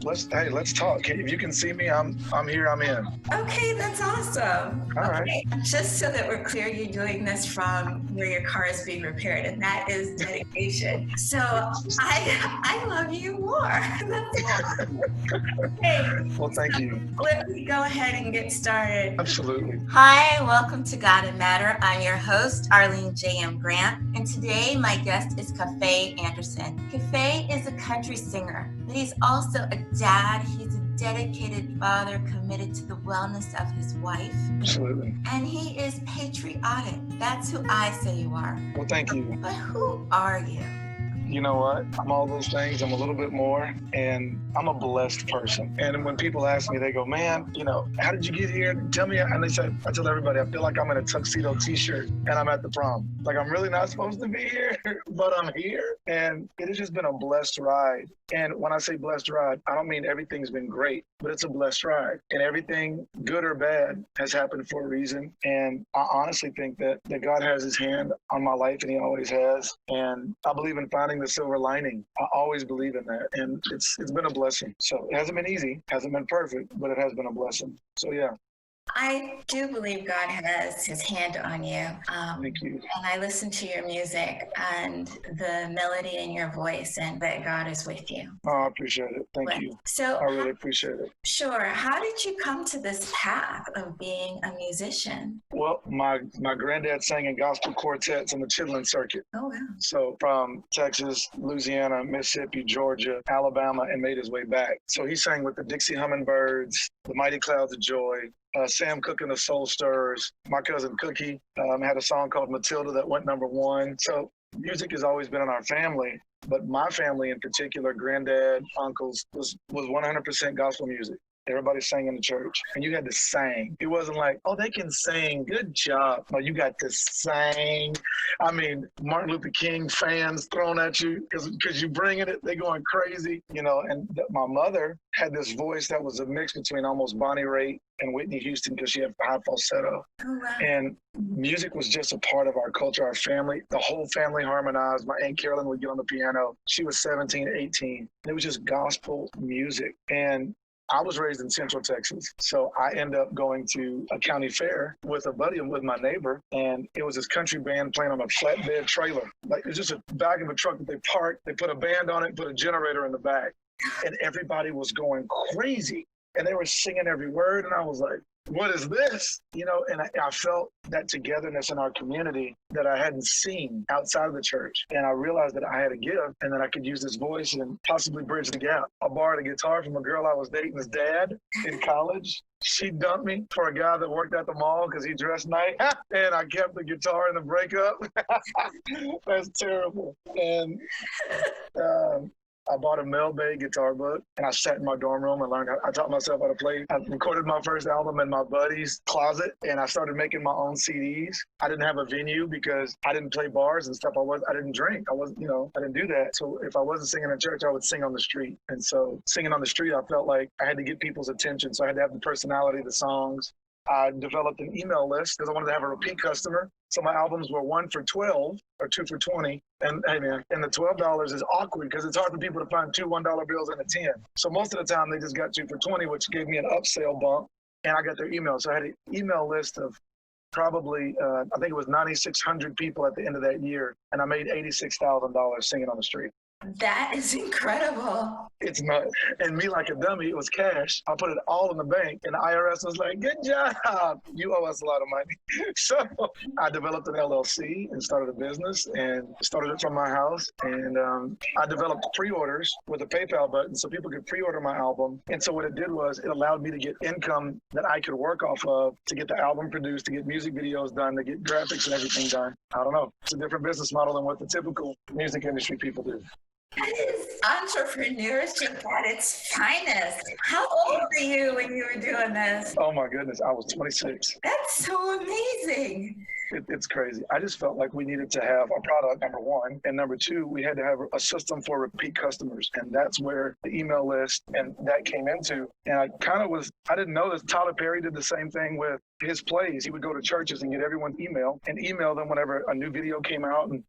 let's talk. If you can see me, I'm here, I'm in. Okay, that's awesome. All right. Okay, just so that we're clear, you're doing this from where your car is being repaired, and that is dedication. So I love you more. That's all. Hey, Well, thank you. let me go ahead and get started. Absolutely. Hi, welcome to God and Matter. I'm your host, Arlene J.M. Grant, and today my guest is Coffey Anderson. Coffey is a country singer, but he's also a dad. He's a dedicated father committed to the wellness of his wife. Absolutely. And he is patriotic. That's who I say you are. Well, thank you. But who are you? You know what? I'm all those things. I'm a little bit more, and I'm a blessed person. And when people ask me, they go, man, how did you get here? Tell me. And they say, I tell everybody, I feel like I'm in a tuxedo t-shirt and I'm at the prom. Like I'm really not supposed to be here, but I'm here. And it has just been a blessed ride. And when I say blessed ride, I don't mean everything's been great, but it's a blessed ride. And everything, good or bad, has happened for a reason. And I honestly think that God has his hand on my life, and he always has. And I believe in finding the silver lining. I always believe in that. And it's been a blessing. So it hasn't been easy, hasn't been perfect, but it has been a blessing. So yeah. I do believe God has his hand on you. Thank you. And I listen to your music and the melody in your voice, and that God is with you. Oh, I appreciate it. Thank you. So I really appreciate it. Sure. How did you come to this path of being a musician? Well, my granddad sang in gospel quartets on the Chitlin circuit. Oh, wow. So from Texas, Louisiana, Mississippi, Georgia, Alabama, and made his way back. So he sang with the Dixie Hummingbirds, the Mighty Clouds of Joy, Sam Cooke and the Soul Stirrers. My cousin Cookie had a song called Matilda that went #1. So music has always been in our family, but my family in particular, granddad, uncles, was 100% gospel music. Everybody sang in the church, and you had to sing. It wasn't like, oh, they can sing, good job. No, you got to sing. I mean, Martin Luther King fans thrown at you because you bringing it, they going crazy, and my mother had this voice that was a mix between almost Bonnie Raitt and Whitney Houston because she had high falsetto. Oh, wow. And music was just a part of our culture, our family. The whole family harmonized. My Aunt Carolyn would get on the piano. She was 17, 18. It was just gospel music. And I was raised in Central Texas, so I ended up going to a county fair with a buddy and with my neighbor, and it was this country band playing on a flatbed trailer. Like, it was just a back of a truck that they parked, they put a band on it, put a generator in the back, and everybody was going crazy, and they were singing every word, and I was like, what is this? And I felt that togetherness in our community that I hadn't seen outside of the church. And I realized that I had a gift and that I could use this voice and possibly bridge the gap. I borrowed a guitar from a girl I was dating's dad in college. She dumped me for a guy that worked at the mall because he dressed nice. And I kept the guitar in the breakup. That's terrible. And I bought a Mel Bay guitar book, and I sat in my dorm room and learned I taught myself how to play. I recorded my first album in my buddy's closet, and I started making my own CDs. I didn't have a venue because I didn't play bars and stuff. I didn't drink. I didn't do that. So if I wasn't singing in church, I would sing on the street. And so singing on the street, I felt like I had to get people's attention. So I had to have the personality of the songs. I developed an email list because I wanted to have a repeat customer. So my albums were 1 for $12 or 2 for $20. And hey man, and the $12 is awkward because it's hard for people to find 2 $1 bills and a 10. So most of the time they just got 2 for $20, which gave me an upsell bump. And I got their email. So I had an email list of probably, I think it was 9,600 people at the end of that year. And I made $86,000 singing on the street. That is incredible. It's not. And me, like a dummy, it was cash. I put it all in the bank, and the IRS was like, good job. You owe us a lot of money. So I developed an LLC and started a business and started it from my house. And I developed pre-orders with a PayPal button so people could pre-order my album. And so what it did was it allowed me to get income that I could work off of to get the album produced, to get music videos done, to get graphics and everything done. I don't know. It's a different business model than what the typical music industry people do. That is entrepreneurship at its finest. How old were you when you were doing this? Oh my goodness, I was 26. That's so amazing. It's crazy. I just felt like we needed to have a product, number one. And number two, we had to have a system for repeat customers. And that's where the email list and that came into. And I didn't know this. Tyler Perry did the same thing with his plays. He would go to churches and get everyone's email and email them whenever a new video came out. And,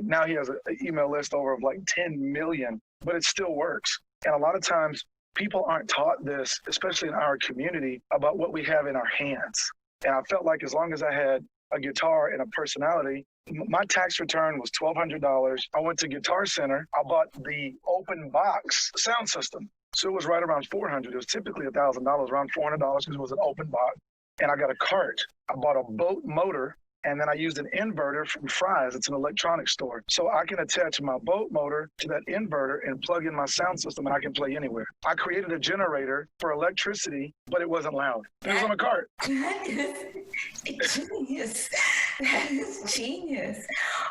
now he has an email list over of like 10 million, but it still works. And a lot of times people aren't taught this, especially in our community, about what we have in our hands. And I felt like as long as I had a guitar and a personality, my tax return was $1,200. I went to Guitar Center. I bought the open box sound system. So it was right around $400. It was typically $1,000, around $400 because it was an open box. And I got a cart. I bought a boat motor. And then I used an inverter from Fry's. It's an electronics store. So I can attach my boat motor to that inverter and plug in my sound system, and I can play anywhere. I created a generator for electricity, but it wasn't loud. It was on a cart. That is genius. That is genius.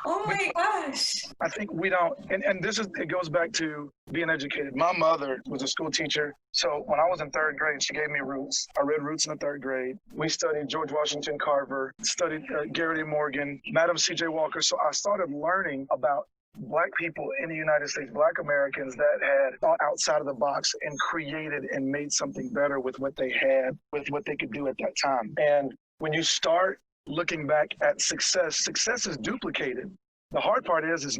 Oh my gosh. I think we don't, and it goes back to being educated. My mother was a school teacher. So when I was in third grade, she gave me Roots. I read Roots in the third grade. We studied George Washington Carver, studied Garrett A. Morgan, Madam C.J. Walker. So I started learning about Black people in the United States, Black Americans that had thought outside of the box and created and made something better with what they had, with what they could do at that time. And when you start looking back at success is duplicated. The hard part is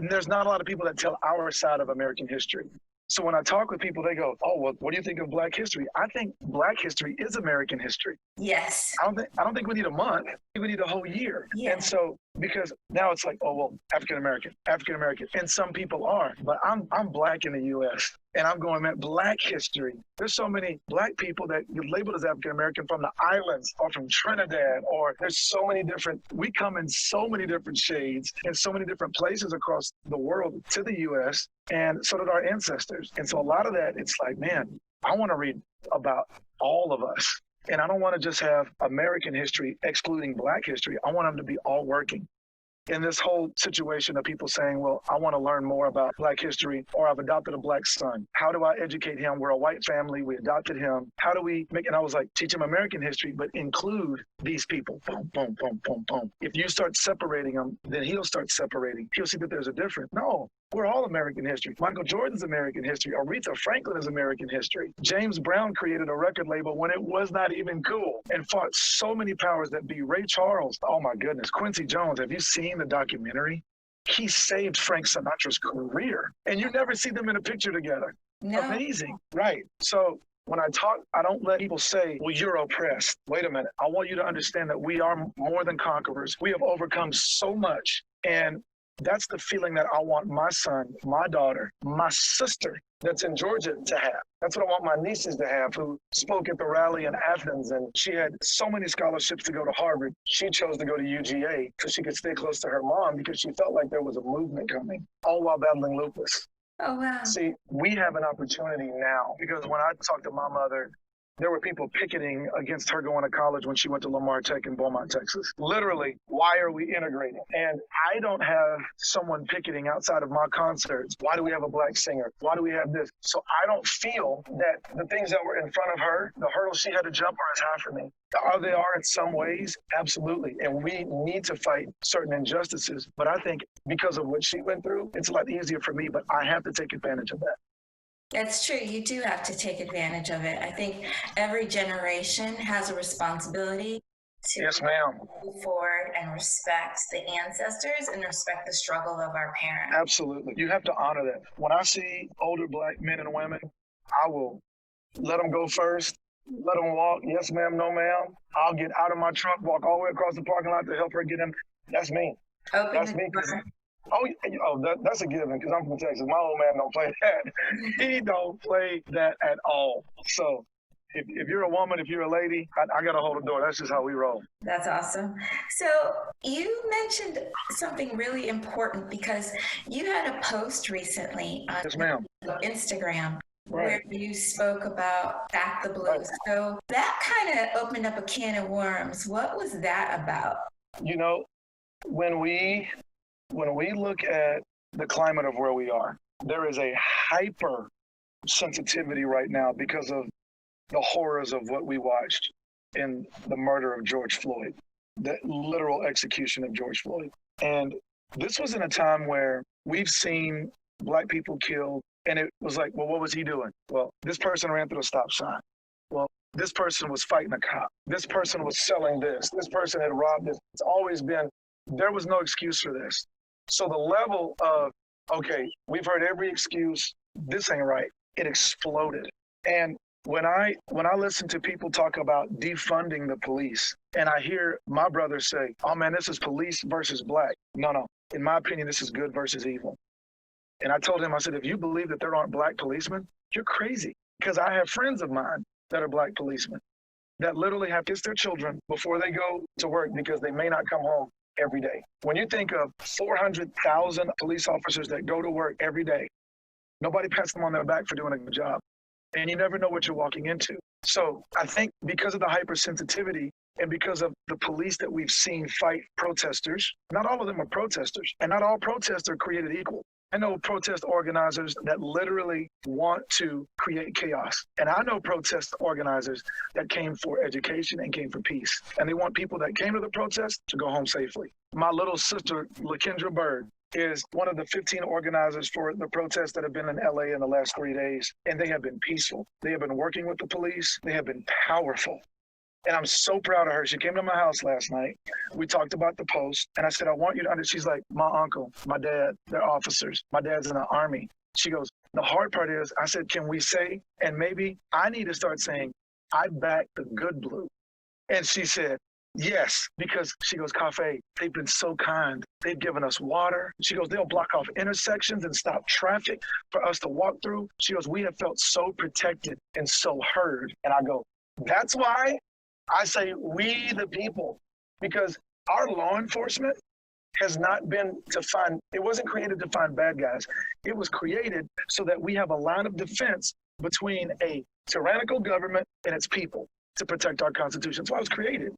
there's not a lot of people that tell our side of American history. So when I talk with people, they go, oh, well, what do you think of Black history? I think Black history is American history. Yes. I don't think we need a month. We need a whole year. Yeah. And so, because now it's like, oh, well, African American. And some people are, but I'm Black in the U.S. And I'm going, man, Black history. There's so many Black people that get labeled as African American from the islands or from Trinidad, or there's so many we come in so many different shades in so many different places across the world to the U.S. And so did our ancestors. And so a lot of that, it's like, man, I want to read about all of us. And I don't want to just have American history excluding Black history. I want them to be all working. In this whole situation of people saying, well, I want to learn more about Black history, or I've adopted a Black son. How do I educate him? We're a white family. We adopted him. How do we and I was like, teach him American history, but include these people. Boom, boom, boom, boom, boom. If you start separating them, then he'll start separating. He'll see that there's a difference. No, we're all American history. Michael Jordan's American history. Aretha Franklin is American history. James Brown created a record label when it was not even cool and fought so many powers that be. Ray Charles, oh my goodness. Quincy Jones, have you seen the documentary? He saved Frank Sinatra's career. And you never see them in a picture together. No. Amazing. Right. So when I talk, I don't let people say, well, you're oppressed. Wait a minute. I want you to understand that we are more than conquerors. We have overcome so much. And that's the feeling that I want my son, my daughter, my sister that's in Georgia to have. That's what I want my nieces to have, who spoke at the rally in Athens, and she had so many scholarships to go to Harvard. She chose to go to UGA so she could stay close to her mom because she felt like there was a movement coming, all while battling lupus. Oh, wow. See, we have an opportunity now, because when I talked to my mother, there were people picketing against her going to college when she went to Lamar Tech in Beaumont, Texas. Literally, why are we integrating? And I don't have someone picketing outside of my concerts. Why do we have a Black singer? Why do we have this? So I don't feel that the things that were in front of her, the hurdles she had to jump, are as high for me. They are in some ways, absolutely. And we need to fight certain injustices. But I think because of what she went through, it's a lot easier for me, but I have to take advantage of that. That's true. You do have to take advantage of it. I think every generation has a responsibility to move forward and respect the ancestors and respect the struggle of our parents. Absolutely. You have to honor that. When I see older Black men and women, I will let them go first, let them walk. Yes, ma'am, no, ma'am. I'll get out of my truck, walk all the way across the parking lot to help her get in. That's me. That's me. That's a given, because I'm from Texas. My old man don't play that. He don't play that at all. So if you're a woman, if you're a lady, I got to hold the door. That's just how we roll. That's awesome. So you mentioned something really important, because you had a post recently on Instagram. Right. Where you spoke about Back the Blues. Right. So that kind of opened up a can of worms. What was that about? You know, when we look at the climate of where we are, there is a hyper sensitivity right now because of the horrors of what we watched in the murder of George Floyd, the literal execution of George Floyd. And this was in a time where we've seen Black people killed, and it was like, well, what was he doing? Well, this person ran through a stop sign. Well, this person was fighting a cop. This person was selling this. This person had robbed this. It's always been, there was no excuse for this. So the level of, okay, we've heard every excuse, this ain't right. it exploded. And when I listen to people talk about defunding the police, and I hear my brother say, oh man, this is police versus black. No. In my opinion, this is good versus evil. And I told him, I said, if you believe that there aren't black policemen, you're crazy. Because I have friends of mine that are black policemen that literally have kissed their children before they go to work because they may not come home every day. When you think of 400,000 police officers that go to work every day, nobody pats them on their back for doing a good job. And you never know what you're walking into. So I think because of the hypersensitivity and because of the police that we've seen fight protesters, not all of them are protesters, and not all protests are created equal. I know protest organizers that literally want to create chaos. And I know protest organizers that came for education and came for peace. And they want people that came to the protest to go home safely. My little sister, Kendra Byrd, is one of the 15 organizers for the protests that have been in LA in the last 3 days. And they have been peaceful. They have been working with the police. They have been powerful. And I'm so proud of her. She came to my house last night. We talked about the post. And I said, I want you to understand. She's like, my uncle, my dad, they're officers. My dad's in the Army. She goes, the hard part is, I said, can we say, and maybe I need to start saying, I back the good blue. And she said, yes, because she goes, Coffey, they've been so kind. They've given us water. She goes, they'll block off intersections and stop traffic for us to walk through. She goes, we have felt so protected and so heard. And I go, that's why I say we the people, because our law enforcement has not been to find, it wasn't created to find bad guys. It was created so that we have a line of defense between a tyrannical government and its people to protect our Constitution. That's why it was created.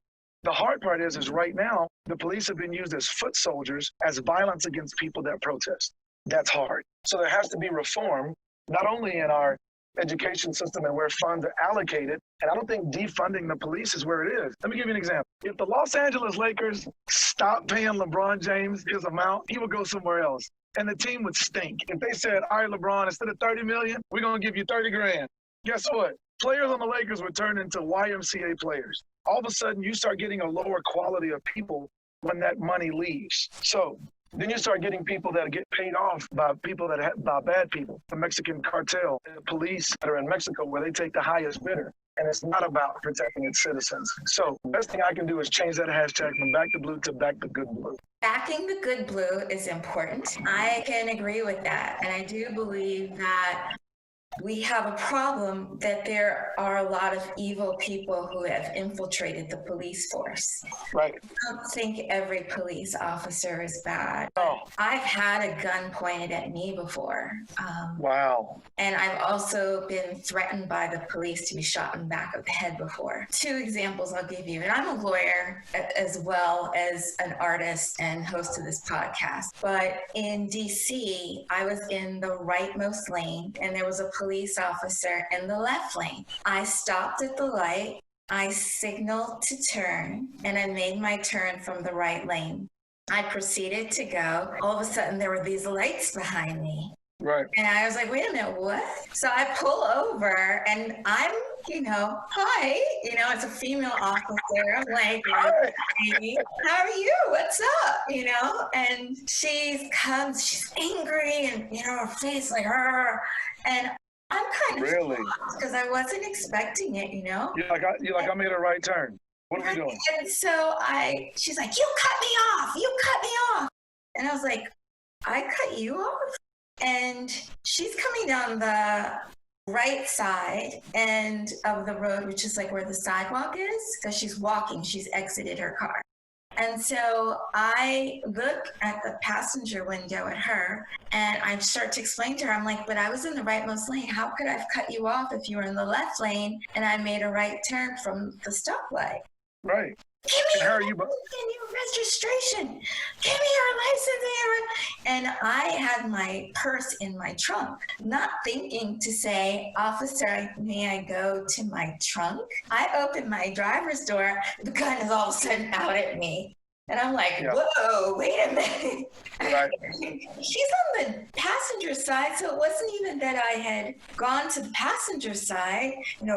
The hard part is right now, the police have been used as foot soldiers, as violence against people that protest. That's hard. So there has to be reform, not only in our education system and where funds are allocated. And I don't think defunding the police is where it is. Let me give you an example. If the Los Angeles Lakers stopped paying LeBron James his amount, he would go somewhere else. And the team would stink. If they said, all right, LeBron, instead of 30 million, we're going to give you 30 grand. Guess what? Players on the Lakers would turn into YMCA players. All of a sudden, you start getting a lower quality of people when that money leaves. So then you start getting people that get paid off by people by bad people, the Mexican cartel, the police that are in Mexico where they take the highest bidder. And it's not about protecting its citizens. So the best thing I can do is change that hashtag from back the blue to back the good blue. Backing the good blue is important. I can agree with that. And I do believe that we have a problem that there are a lot of evil people who have infiltrated the police force. Right. I don't think every police officer is bad. Oh. I've had a gun pointed at me before. Wow. And I've also been threatened by the police to be shot in the back of the head before. 2 examples I'll give you. And I'm a lawyer as well as an artist and host of this podcast. But in DC, I was in the rightmost lane and there was a police officer in the left lane. I stopped at the light, I signaled to turn, and I made my turn from the right lane. I proceeded to go. All of a sudden, there were these lights behind me. Right. And I was like, wait a minute, what? So I pull over and I'm, hi, it's a female officer. I'm like, hey, how are you? What's up? And she comes, she's angry and, her face like, her. And I'm kind of really shocked because I wasn't expecting it, You're like, I made a right turn. What are we doing? And so she's like, you cut me off. And I was like, I cut you off? And she's coming down the right side end of the road, which is like where the sidewalk is, because she's walking, she's exited her car. And so I look at the passenger window at her and I start to explain to her, I'm like, but I was in the rightmost lane. How could I have cut you off if you were in the left lane and I made a right turn from the stoplight? Right. Give me your registration. Give me your license. And I had my purse in my trunk, not thinking to say, officer, may I go to my trunk? I opened my driver's door. The gun is all of a sudden out at me. And I'm like, Yeah. whoa, wait a minute. Right. She's on the passenger side, so it wasn't even that I had gone to the passenger side,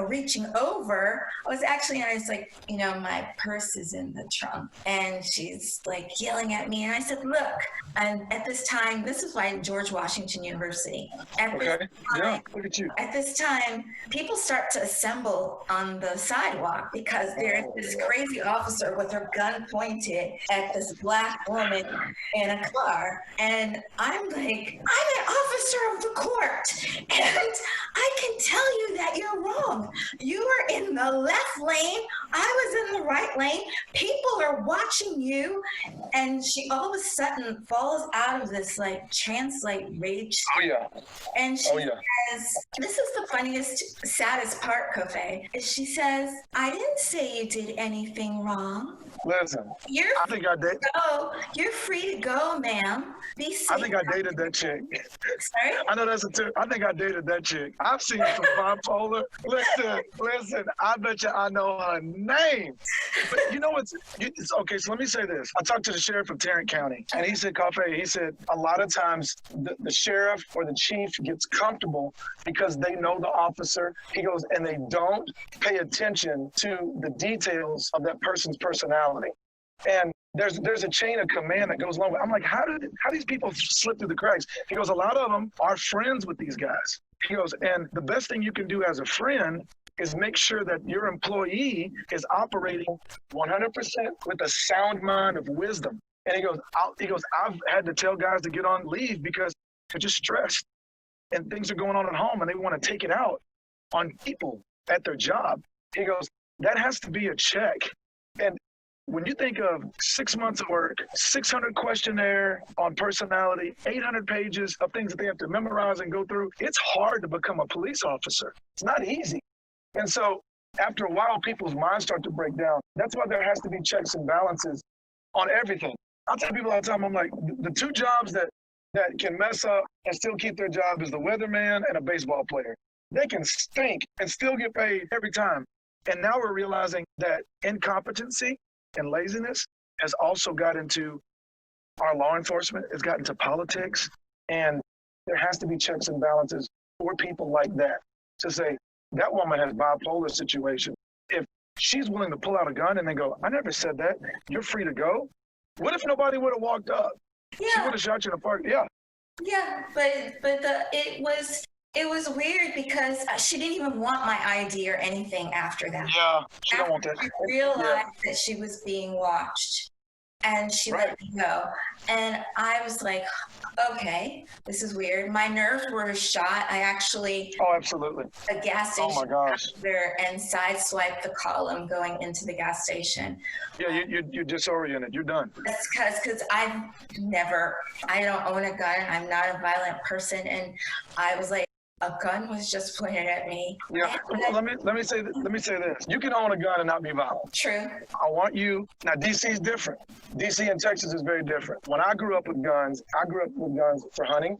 reaching over. I was actually, and I was like, my purse is in the trunk. And she's like yelling at me. And I said, look, and at this time, this is why George Washington University. Okay. Yeah. Look at you. At this time, people start to assemble on the sidewalk because there's this crazy officer with her gun pointed at this Black woman in a car. And I'm like, I'm an officer of the court. And I can tell you that you're wrong. You were in the left lane. I was in the right lane. People are watching you. And she all of a sudden falls out of this translate rage. Oh, yeah. And she says, this is the funniest, saddest part, Coffey, is she says, I didn't say you did anything wrong. Listen, I think I dated. You're free to go, ma'am. Be safe. I think I dated that chick. Sorry? I know that's a tip. I think I dated that chick. I've seen some bipolar. Listen, I bet you I know her name. But it's okay, so let me say this. I talked to the sheriff of Tarrant County, and he said, Coffey, he said, a lot of times the sheriff or the chief gets comfortable because they know the officer. He goes, and they don't pay attention to the details of that person's personality. And there's a chain of command that goes along with. I'm like, how these people slip through the cracks? He goes, a lot of them are friends with these guys. He goes, and the best thing you can do as a friend is make sure that your employee is operating 100% with a sound mind of wisdom. And he goes, I've had to tell guys to get on leave because they're just stressed and things are going on at home and they want to take it out on people at their job. He goes, that has to be a check. And when you think of 6 months of work, 600 questionnaire on personality, 800 pages of things that they have to memorize and go through, it's hard to become a police officer. It's not easy. And so after a while, people's minds start to break down. That's why there has to be checks and balances on everything. I tell people all the time, I'm like, the two jobs that can mess up and still keep their job is the weatherman and a baseball player. They can stink and still get paid every time. And now we're realizing that incompetency and laziness has also got into our law enforcement. It's got into politics. And there has to be checks and balances for people like that to say, that woman has bipolar situation. If she's willing to pull out a gun and then go, I never said that, you're free to go. What if nobody would have walked up? Yeah. She would have shot you in the park. Yeah. Yeah, but it was weird because she didn't even want my ID or anything after that. Yeah, she don't want that. She realized that she was being watched, and she let me go. And I was like, okay, this is weird. My nerves were shot. I actually absolutely. A gas station. Oh my gosh. There and sideswiped the column going into the gas station. Yeah, you're disoriented. You're done. That's because I don't own a gun. I'm not a violent person, and I was like, a gun was just pointed at me. Yeah. Let me say this. You can own a gun and not be violent. True. I want you. Now, DC is different. DC and Texas is very different. When I grew up with guns, for hunting,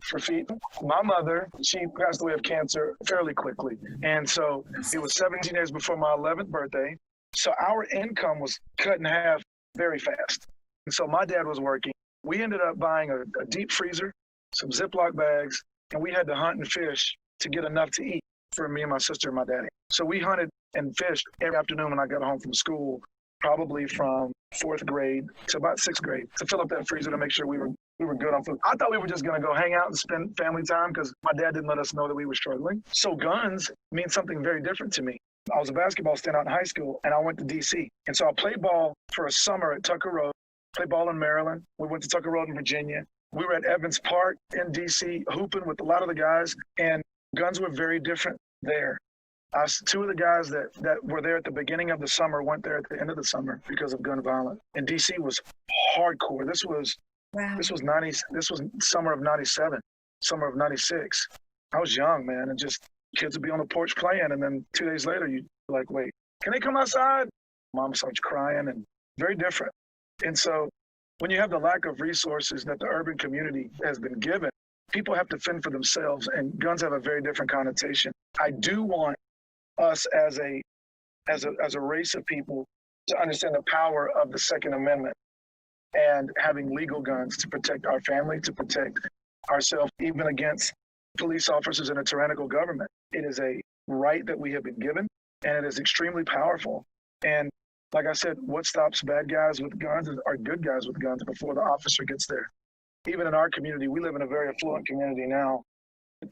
for feeding. My mother, she passed away of cancer fairly quickly. And so it was 17 days before my 11th birthday. So our income was cut in half very fast. And so my dad was working. We ended up buying a deep freezer, some Ziploc bags, and we had to hunt and fish to get enough to eat for me and my sister and my daddy. So we hunted and fished every afternoon when I got home from school, probably from 4th grade to about 6th grade, to fill up that freezer to make sure we were good on food. I thought we were just going to go hang out and spend family time because my dad didn't let us know that we were struggling. So guns mean something very different to me. I was a basketball standout in high school, and I went to D.C. And so I played ball for a summer at Tucker Road, played ball in Maryland. We went to Tucker Road in Virginia. We were at Evans Park in D.C. hooping with a lot of the guys, and guns were very different there. Two of the guys that were there at the beginning of the summer went there at the end of the summer because of gun violence. And D.C. was hardcore. This was summer of 97, summer of 96. I was young, man, and just kids would be on the porch playing, and then 2 days later, you'd be like, wait, can they come outside? Mom starts crying, and very different. And so when you have the lack of resources that the urban community has been given, people have to fend for themselves, and guns have a very different connotation. I do want us as a race of people to understand the power of the Second Amendment. and having legal guns to protect our family, to protect ourselves, even against police officers in a tyrannical government. It is a right that we have been given, and it is extremely powerful. And like I said, what stops bad guys with guns are good guys with guns before the officer gets there. Even in our community, we live in a very affluent community now.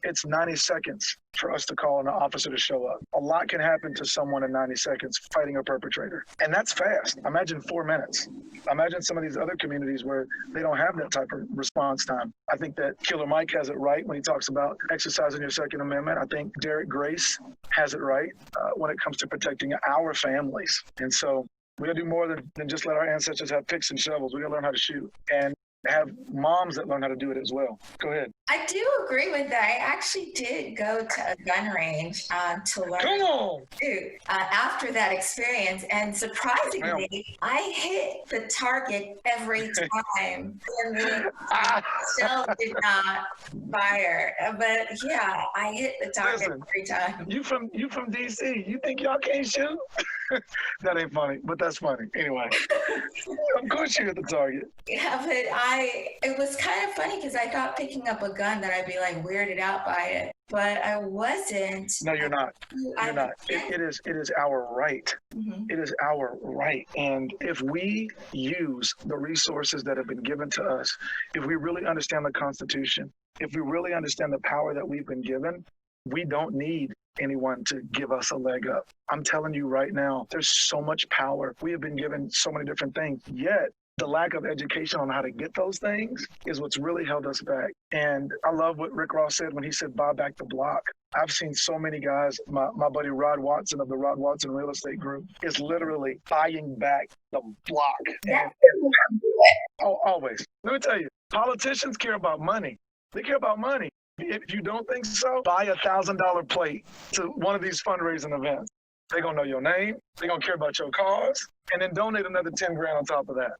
It's 90 seconds for us to call an officer to show up. A lot can happen to someone in 90 seconds fighting a perpetrator. And that's fast. Imagine 4 minutes. Imagine some of these other communities where they don't have that type of response time. I think that Killer Mike has it right when he talks about exercising your Second Amendment. I think Derek Grace has it right when it comes to protecting our families. And so we gotta do more than just let our ancestors have picks and shovels. We gotta learn how to shoot and have moms that learn how to do it as well. Go ahead. I do agree with that. I actually did go to a gun range to learn to shoot after that experience. And surprisingly, I hit the target every time. And the shell did not fire. But yeah, I hit the target every time. You from DC. You think y'all can't shoot? That ain't funny, but that's funny. Anyway, of course you hit the target. Yeah, but it was kind of funny because I thought picking up a gun that I'd be like weirded out by it, but I wasn't. No, you're not. You're not. It is our right. Mm-hmm. It is our right. And if we use the resources that have been given to us, if we really understand the Constitution, if we really understand the power that we've been given, we don't need anyone to give us a leg up. I'm telling you right now, there's so much power. We have been given so many different things, yet the lack of education on how to get those things is what's really held us back. And I love what Rick Ross said when he said, buy back the block. I've seen so many guys, my buddy Rod Watson of the Rod Watson Real Estate Group is literally buying back the block. Always. Let me tell you, politicians care about money. They care about money. If you don't think so, buy $1,000 plate to one of these fundraising events. They're going to know your name. They're going to care about your cause. And then donate another 10 grand on top of that.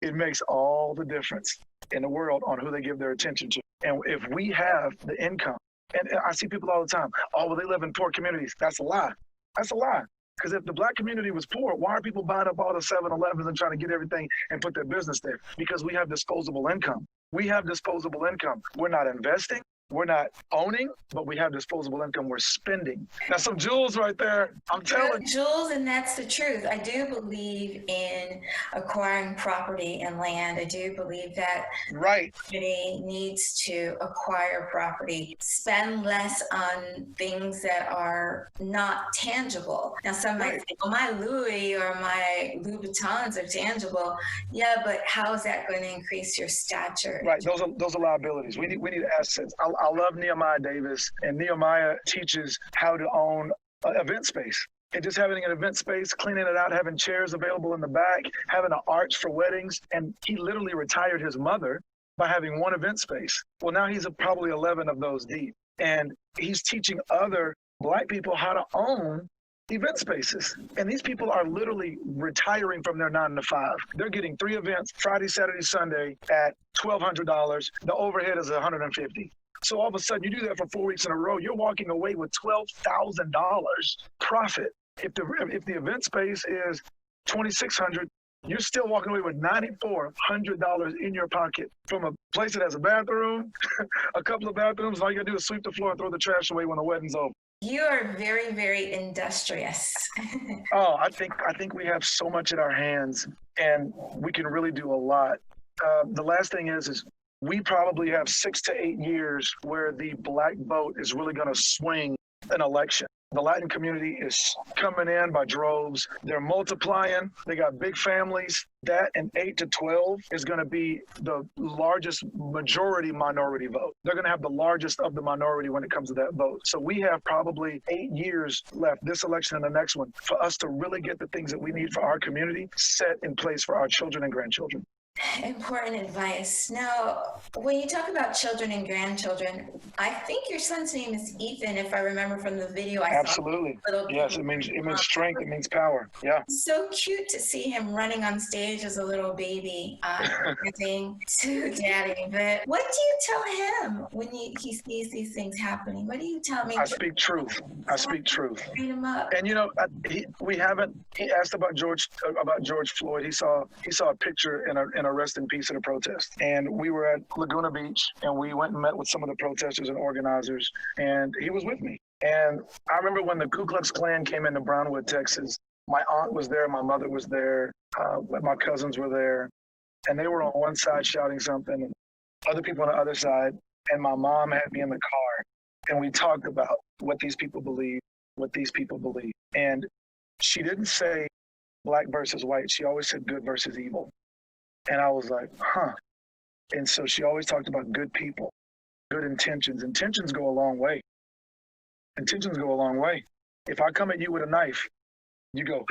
It makes all the difference in the world on who they give their attention to. And if we have the income, and I see people all the time, oh, well, they live in poor communities. That's a lie. That's a lie. Because if the Black community was poor, why are people buying up all the 7-Elevens and trying to get everything and put their business there? Because we have disposable income. We have disposable income. We're not investing. We're not owning, but we have disposable income we're spending. That's some jewels right there. I'm telling you. Jewels, and that's the truth. I do believe in acquiring property and land. I do believe that the community needs to acquire property, spend less on things that are not tangible. Now, some might say, well, my Louis or my Louboutins are tangible. Yeah, but how is that going to increase your stature? Right, those are liabilities. We need assets. I love Nehemiah Davis, and Nehemiah teaches how to own an event space. And just having an event space, cleaning it out, having chairs available in the back, having an arch for weddings. And he literally retired his mother by having one event space. Well, now he's probably 11 of those deep. And he's teaching other Black people how to own event spaces. And these people are literally retiring from their 9 to 5. They're getting 3 events, Friday, Saturday, Sunday at $1,200. The overhead is $150. So all of a sudden you do that for 4 weeks in a row, you're walking away with $12,000 profit. If the event space is $2,600, you're still walking away with $9,400 in your pocket from a place that has a bathroom, a couple of bathrooms. All you gotta do is sweep the floor and throw the trash away when the wedding's over. You are very, very industrious. Oh, I think we have so much in our hands, and we can really do a lot. The last thing is we probably have 6 to 8 years where the Black vote is really going to swing an election. The Latin community is coming in by droves. They're multiplying. They got big families. That and 8 to 12 is going to be the largest majority minority vote. They're going to have the largest of the minority when it comes to that vote. So we have probably 8 years left, this election and the next one, for us to really get the things that we need for our community set in place for our children and grandchildren. Important advice. Now, when you talk about children and grandchildren, I think your son's name is Ethan, if I remember from the video I Absolutely. saw. Little Yes, it means strength. It means power. Yeah. So cute to see him running on stage as a little baby, dancing to daddy. But what do you tell him when he sees these things happening? What do you tell me? I speak truth. I speak truth. Train him up. And you know, he asked about George Floyd. He saw a picture in a rest in peace at a protest. And we were at Laguna Beach, and we went and met with some of the protesters and organizers, and he was with me. And I remember when the Ku Klux Klan came into Brownwood, Texas, my aunt was there, my mother was there, my cousins were there, and they were on one side shouting something, and other people on the other side, and my mom had me in the car, and we talked about what these people believe. And she didn't say black versus white. She always said good versus evil. And I was like, huh. And so she always talked about good people, good intentions. Intentions go a long way. If I come at you with a knife, you go,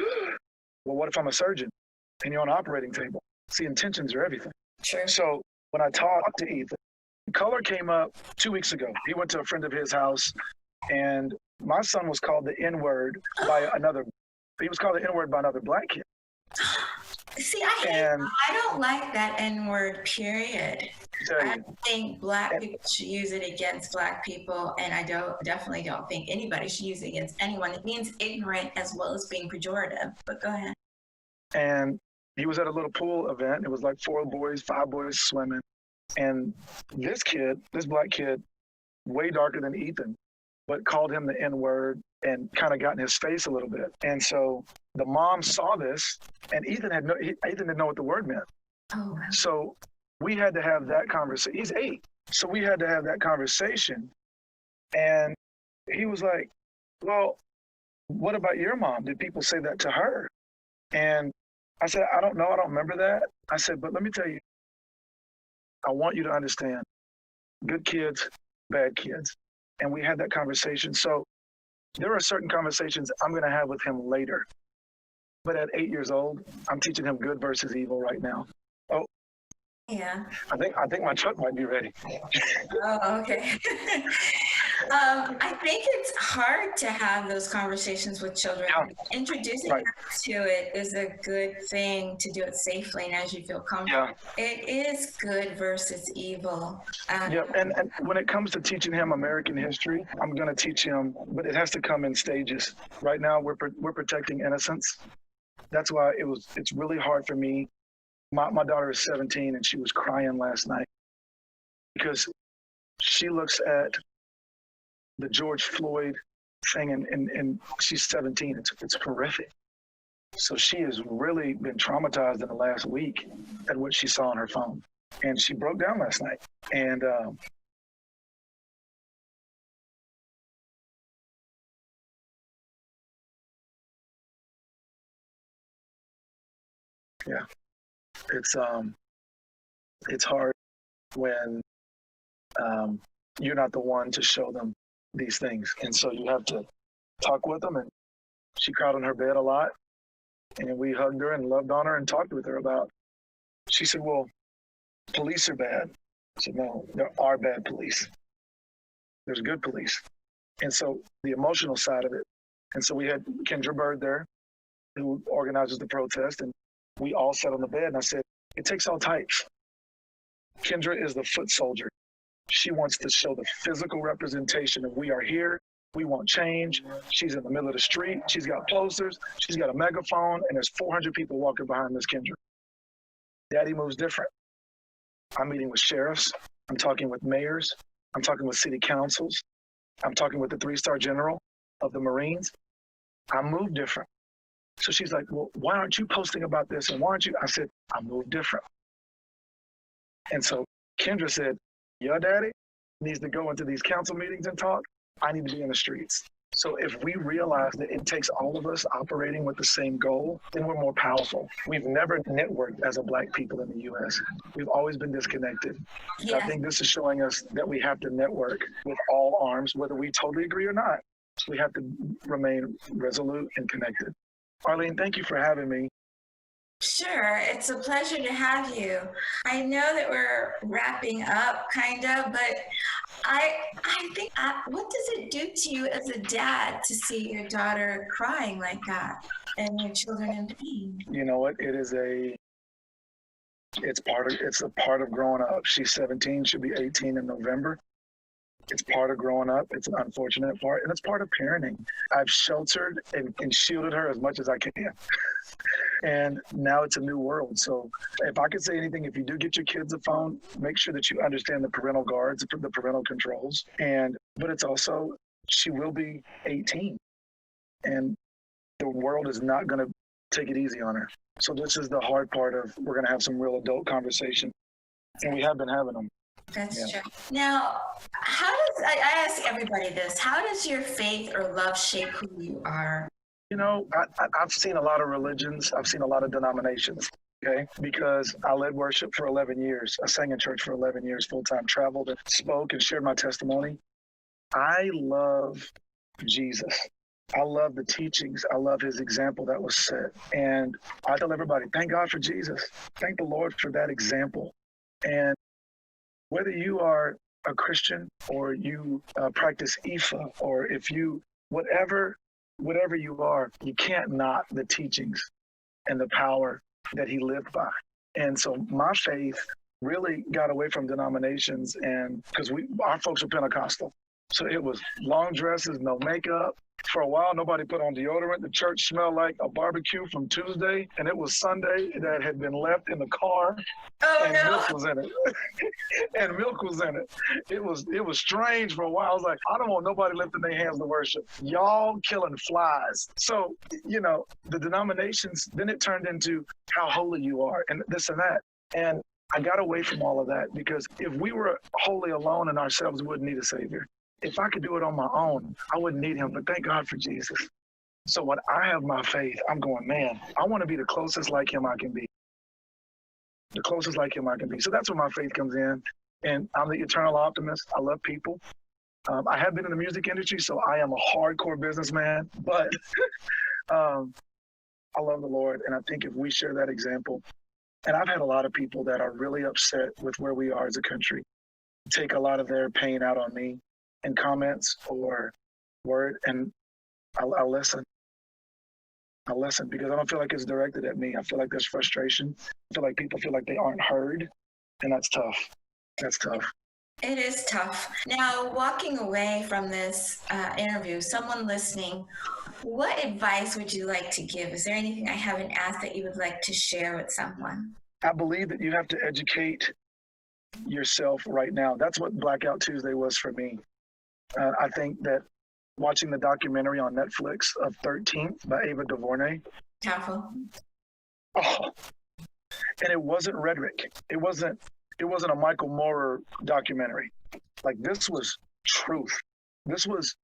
well, what if I'm a surgeon and you're on an operating table? See, intentions are everything. Sure. So when I talked to Ethan, color came up 2 weeks ago. He went to a friend of his house, and my son was called the N-word by another black kid. See, I don't like that N-word, period. I think black people should use it against black people, and I definitely don't think anybody should use it against anyone. It means ignorant as well as being pejorative, but go ahead. And he was at a little pool event. It was like 5 boys swimming. And this black kid, way darker than Ethan, but called him the N-word and kind of got in his face a little bit. And so the mom saw this, and Ethan didn't know what the word meant. Oh, wow. So we had to have that conversation. He's 8. So we had to have that conversation. And he was like, well, what about your mom? Did people say that to her? And I said, I don't know. I don't remember that. I said, but let me tell you, I want you to understand, good kids, bad kids. And we had that conversation. So there are certain conversations I'm going to have with him later. But at 8 years old, I'm teaching him good versus evil right now. Oh, yeah. I think my truck might be ready. Oh, okay. I think it's hard to have those conversations with children. Yeah. Introducing them to it is a good thing to do it safely and as you feel comfortable. Yeah. It is good versus evil. Yeah, and when it comes to teaching him American history, I'm going to teach him, but it has to come in stages. Right now, we're protecting innocence. That's why it's really hard for me. My daughter is 17, and she was crying last night because she looks at the George Floyd thing, and she's 17. It's horrific. So she has really been traumatized in the last week at what she saw on her phone. And she broke down last night. And yeah, it's hard when you're not the one to show them these things. And so you have to talk with them. And she cried on her bed a lot. And we hugged her and loved on her and talked with her about, she said, well, police are bad. I said, no, there are bad police. There's good police. And so the emotional side of it. And so we had Kendra Byrd there, who organizes the protest. And we all sat on the bed. And I said, it takes all types. Kendra is the foot soldier. She wants to show the physical representation of we are here. We want change. She's in the middle of the street. She's got posters. She's got a megaphone. And there's 400 people walking behind Miss Kendra. Daddy moves different. I'm meeting with sheriffs. I'm talking with mayors. I'm talking with city councils. I'm talking with the 3-star general of the Marines. I move different. So she's like, well, why aren't you posting about this? And why aren't you? I said, I move different. And so Kendra said, your daddy needs to go into these council meetings and talk. I need to be in the streets. So if we realize that it takes all of us operating with the same goal, then we're more powerful. We've never networked as a Black people in the U.S. We've always been disconnected. Yeah. I think this is showing us that we have to network with all arms, whether we totally agree or not. We have to remain resolute and connected. Arlene, thank you for having me. Sure, it's a pleasure to have you. I know that we're wrapping up, kind of, but I think, what does it do to you as a dad to see your daughter crying like that and your children in pain? You know what? It's a part of growing up. She's 17, she'll be 18 in November. It's part of growing up. It's an unfortunate part, and it's part of parenting. I've sheltered and shielded her as much as I can. And now it's a new world. So if I could say anything, if you do get your kids a phone, make sure that you understand the parental guards, the parental controls. But it's also, she will be 18, and the world is not going to take it easy on her. So this is the hard part of, we're going to have some real adult conversation, and we have been having them. That's true. Now, I ask everybody this, how does your faith or love shape who you are? You know, I've seen a lot of religions. I've seen a lot of denominations, okay? Because I led worship for 11 years. I sang in church for 11 years, full-time, traveled and spoke and shared my testimony. I love Jesus. I love the teachings. I love his example that was set. And I tell everybody, thank God for Jesus. Thank the Lord for that example. And whether you are a Christian or you practice Ifa, or if you, whatever you are, you can't knock the teachings and the power that he lived by. And so my faith really got away from denominations, and because our folks were Pentecostal. So it was long dresses, no makeup. For a while, nobody put on deodorant. The church smelled like a barbecue from Tuesday, and it was Sunday that had been left in the car, and milk was in it. And milk was in it. It was strange for a while. I was like, I don't want nobody lifting their hands to worship. Y'all killing flies. So, you know, the denominations, then it turned into how holy you are and this and that. And I got away from all of that, because if we were wholly alone in ourselves, we wouldn't need a savior. If I could do it on my own, I wouldn't need him, but thank God for Jesus. So when I have my faith, I'm going, man, I want to be the closest like him I can be. The closest like him I can be. So that's where my faith comes in. And I'm the eternal optimist. I love people. I have been in the music industry, so I am a hardcore businessman, but I love the Lord. And I think if we share that example, and I've had a lot of people that are really upset with where we are as a country, take a lot of their pain out on me in comments or word, and I listen. I listen because I don't feel like it's directed at me. I feel like there's frustration. I feel like people feel like they aren't heard, and that's tough. That's tough. It is tough. Now, walking away from this interview, someone listening, what advice would you like to give? Is there anything I haven't asked that you would like to share with someone? I believe that you have to educate yourself right now. That's what Blackout Tuesday was for me. I think that watching the documentary on Netflix of 13th by Ava DuVernay. Powerful. Oh, and it wasn't rhetoric. It wasn't a Michael Moore documentary. Like, this was truth. This was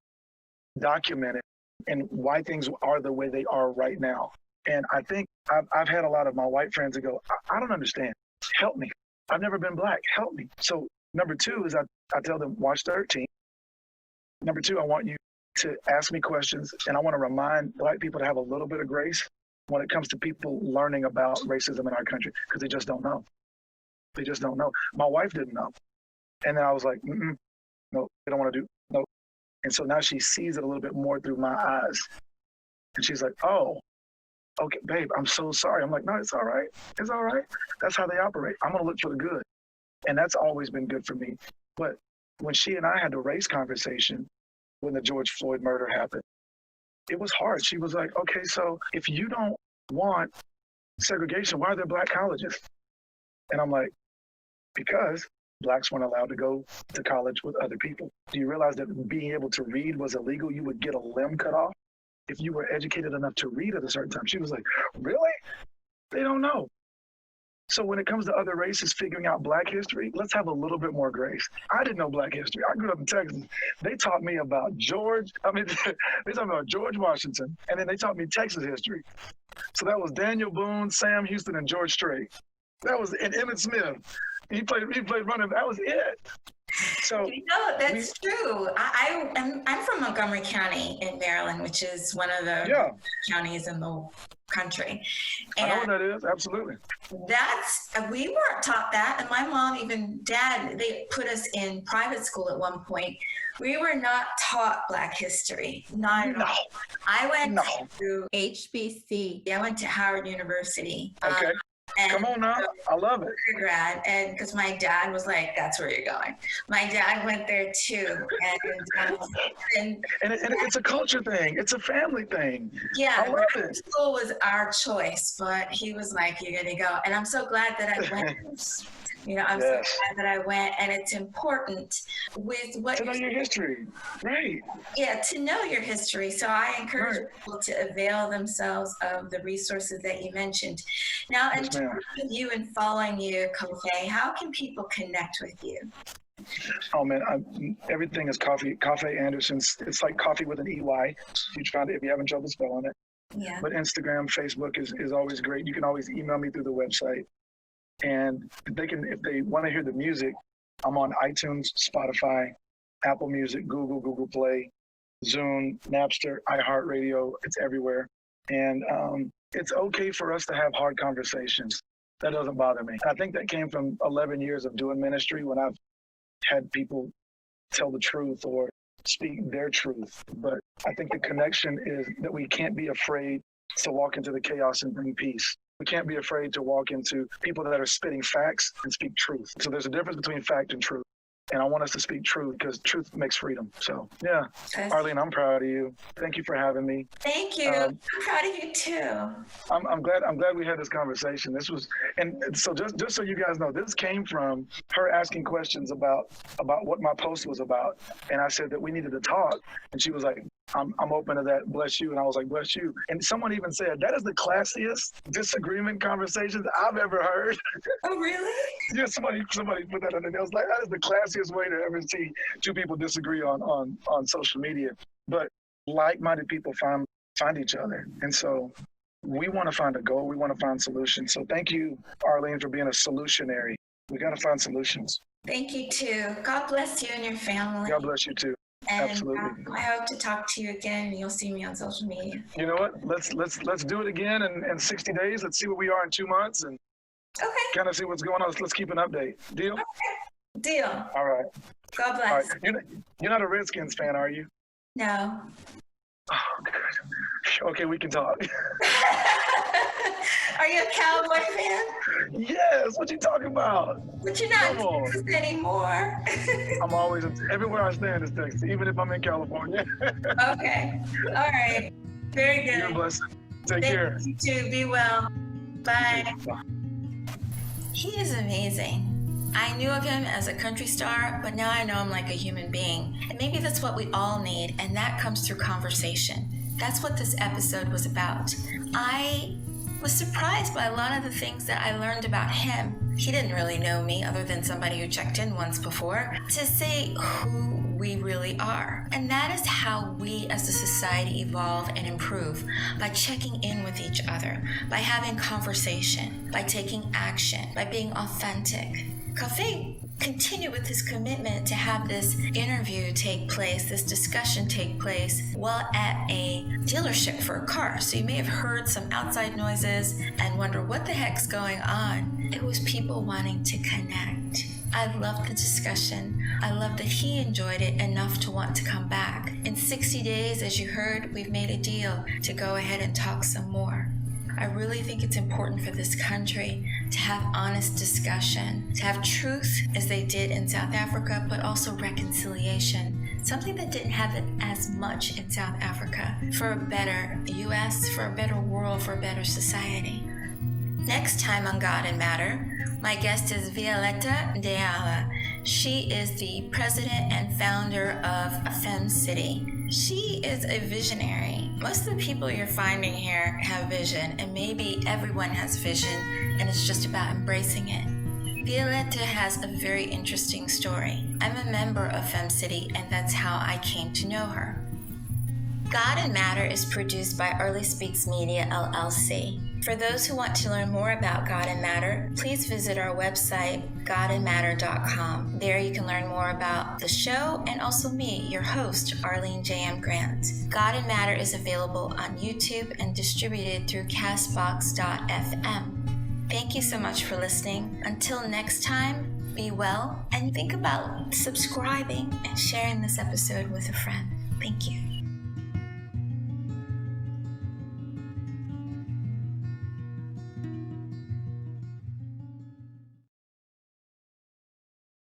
documented and why things are the way they are right now. And I think I've had a lot of my white friends that go, I don't understand. Help me. I've never been black. Help me. So number two is I tell them, watch 13. Number two, I want you to ask me questions, and I want to remind black people to have a little bit of grace when it comes to people learning about racism in our country, because they just don't know. They just don't know. My wife didn't know. And then I was like, no, they don't want to do, no. And so now she sees it a little bit more through my eyes. And she's like, oh, okay, babe, I'm so sorry. I'm like, no, it's all right. It's all right. That's how they operate. I'm going to look for the good. And that's always been good for me. But when she and I had the race conversation, when the George Floyd murder happened, it was hard. She was like, okay, so if you don't want segregation, why are there black colleges? And I'm like, because blacks weren't allowed to go to college with other people. Do you realize that being able to read was illegal? You would get a limb cut off if you were educated enough to read at a certain time. She was like, really? They don't know. So when it comes to other races figuring out black history, let's have a little bit more grace. I didn't know black history. I grew up in Texas. They taught me about they taught me about George Washington, and then they taught me Texas history. So that was Daniel Boone, Sam Houston, and George Strait. That was, and Emmitt Smith. He played running. That was it. So that's true. I'm from Montgomery County in Maryland, which is one of the counties in the country. And I know what that is. Absolutely. We weren't taught that. And my mom, even dad, they put us in private school at one point. We were not taught Black history. Not at all. I went to HBC. I went to Howard University. Okay. Come on now. I love it. Grad, and because my dad was like, that's where you're going. My dad went there too. And it's a culture thing. It's a family thing. Yeah. I love it. School was our choice, but he was like, you're going to go. And I'm so glad that I went. I'm so glad that I went, and it's important with what to know your history, right? Yeah, to know your history. So I encourage people to avail themselves of the resources that you mentioned. Now, in terms of you and following you, Coffey, how can people connect with you? Oh man, everything is Coffey Anderson. It's like coffee with an EY. If you're having trouble spelling it. Yeah. But Instagram, Facebook is always great. You can always email me through the website. And if they want to hear the music, I'm on iTunes, Spotify, Apple Music, Google Play, Zune, Napster, iHeartRadio. It's everywhere. And it's okay for us to have hard conversations. That doesn't bother me. I think that came from 11 years of doing ministry when I've had people tell the truth or speak their truth. But I think the connection is that we can't be afraid to walk into the chaos and bring peace. We can't be afraid to walk into people that are spitting facts and speak truth. So there's a difference between fact and truth. And I want us to speak truth because truth makes freedom. So, yeah. Arlene, I'm proud of you. Thank you for having me. Thank you. I'm proud of you too. I'm glad we had this conversation. This was, and so just so you guys know, this came from her asking questions about what my post was about. And I said that we needed to talk. And she was like, I'm open to that. Bless you. And I was like, bless you. And someone even said, that is the classiest disagreement conversations I've ever heard. Oh, really? Yeah, somebody put that on there. I was like, that is the classiest way to ever see two people disagree on social media. But like-minded people find each other. And so we want to find a goal. We want to find solutions. So thank you, Arlene, for being a solutionary. We got to find solutions. Thank you, too. God bless you and your family. God bless you, too. And absolutely. I hope to talk to you again, and you'll see me on social media. You know what? Let's do it again in 60 days. Let's see where we are in 2 months and kind of see what's going on. Let's keep an update. Deal? Okay. Deal. All right. God bless. All right. You're not a Redskins fan, are you? No. Oh, good. Okay, we can talk. Are you a Cowboy fan? Yes. What you talking about? But you're not in Texas anymore. I'm always everywhere I stand is Texas, even if I'm in California. Okay. All right. Very good. You're a blessing. Take care. You too. Be well. Bye. He is amazing. I knew of him as a country star, but now I know him like a human being. And maybe that's what we all need, and that comes through conversation. That's what this episode was about. I was surprised by a lot of the things that I learned about him. He didn't really know me other than somebody who checked in once before to say who we really are. And that is how we as a society evolve and improve, by checking in with each other, by having conversation, by taking action, by being authentic. Coffey continued with his commitment to have this interview take place, this discussion take place, while at a dealership for a car. So you may have heard some outside noises and wonder what the heck's going on. It was people wanting to connect. I loved the discussion. I loved that he enjoyed it enough to want to come back. In 60 days, as you heard, we've made a deal to go ahead and talk some more. I really think it's important for this country to have honest discussion, to have truth as they did in South Africa, but also reconciliation, something that didn't have it as much in South Africa, for a better U.S., for a better world, for a better society. Next time on God and Matter, my guest is Violeta Deala. She is the president and founder of Fem City. She is a visionary. Most of the people you're finding here have vision, and maybe everyone has vision, and it's just about embracing it. Violeta has a very interesting story. I'm a member of Fem City, and that's how I came to know her. God and Matter is produced by ArlieSpeaks Media, LLC. For those who want to learn more about God and Matter, please visit our website, godandmatter.com. There you can learn more about the show and also me, your host, Arlene J.M. Grant. God and Matter is available on YouTube and distributed through castbox.fm. Thank you so much for listening. Until next time, be well and think about subscribing and sharing this episode with a friend. Thank you.